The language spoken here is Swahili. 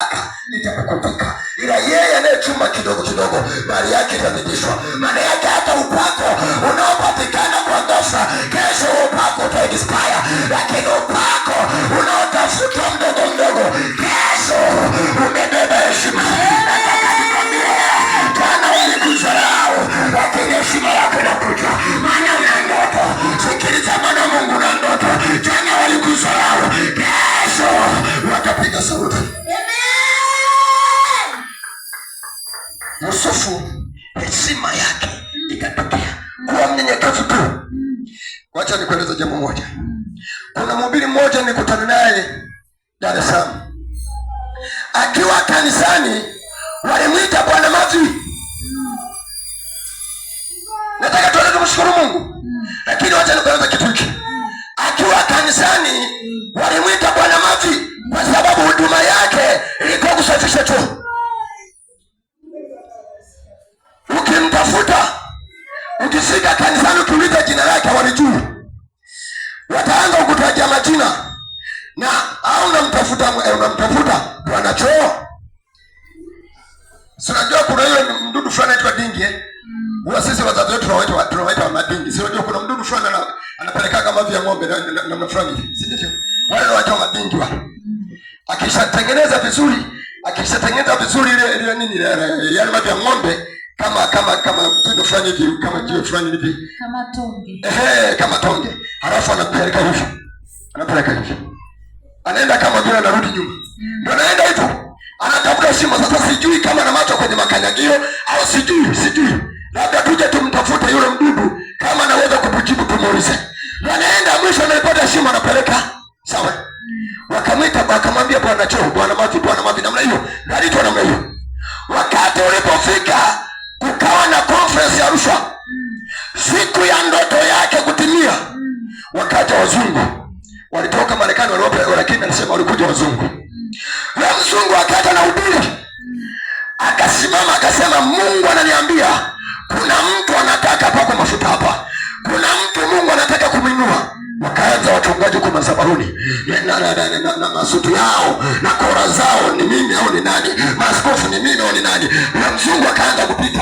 haraka itakukupika, ila yeye anayechuma kidogo kidogo mali yake itazidishwa. Maana yake hata upako unaopatikana kwa ghafla, kesho upako uta expire, lakini upako unaotafuta mdogo mdogo, kesho umebeba heshima. Nataka nikwambie, jana walikudharau, lakini heshima yako inakuja, maana una ndoto. Sikiliza mwana wa Mungu, una ndoto. Jana walikudharau, kesho watapiga sauti. Yusufu heshima yake ikatokea kuwa mnyenyekevu tu. Wacha nikueleza jambo moja. Kuna mhubiri mmoja nikutana naye Dar es Salaam, akiwa kanisani walimwita Bwana Mavi. Nataka tuanze kumshukuru Mungu, lakini wacha nikueleza kitu hiki. Akiwa kanisani walimwita Bwana Mavi kwa sababu huduma yake ilikuwa kusafisha tu. Ukimtafuta, ukifika kanisani ukiuliza jina lake hawalijui, wataanza kukutajia majina na au unamtafuta Bwana Choo. Si unajua kuna yule mdudu fulani anaitwa dingi Huwa sisi wazazi wetu tunawaita madingi. Si unajua kuna mdudu fulani anapeleka kama vya ng'ombe na mnafrani hivi. Si ndivyo? Wale wanaitwa madingi wale. Akishatengeneza vizuri ile nini yale mavi ya ng'ombe kama mtindo fulani hivi, kama jiwe fulani hivi, kama tonge. Kama tonge. Halafu anapeleka hivi. Anaenda kama vile anarudi nyuma. Ndio anaenda hivyo. Anatafuta shimo. Sasa sijui kama ana macho kwenye makanyagio au sijui. Labda tuje tumtafute yule mdudu, kama anaweza kutujibu tumuulize. Anaenda mwisho anapata shimo anapeleka. Sawa? Wakamwita wakamwambia Bwana Choo, Bwana Mavi namna hiyo. Aliitwa namna hiyo. Wakati ulipofika kukawa na conference ya Arusha. Siku ya ndoto yake kutimia. Wakati wazungu walitoka Marekani lakini anasema walikuja wazungu. Yule mzungu akaja na ubiri. Akasimama akasema, Mungu ananiambia kuna mtu anataka pako mafuta hapa. Kuna mtu Mungu anataka kuminua. Wakaanza wachungaji kwa madhabahuni na masuti yao na kora zao, ni mimi au ni nani? Maaskofu ni mimi au ni nani? Na mzungu akaanza kupiga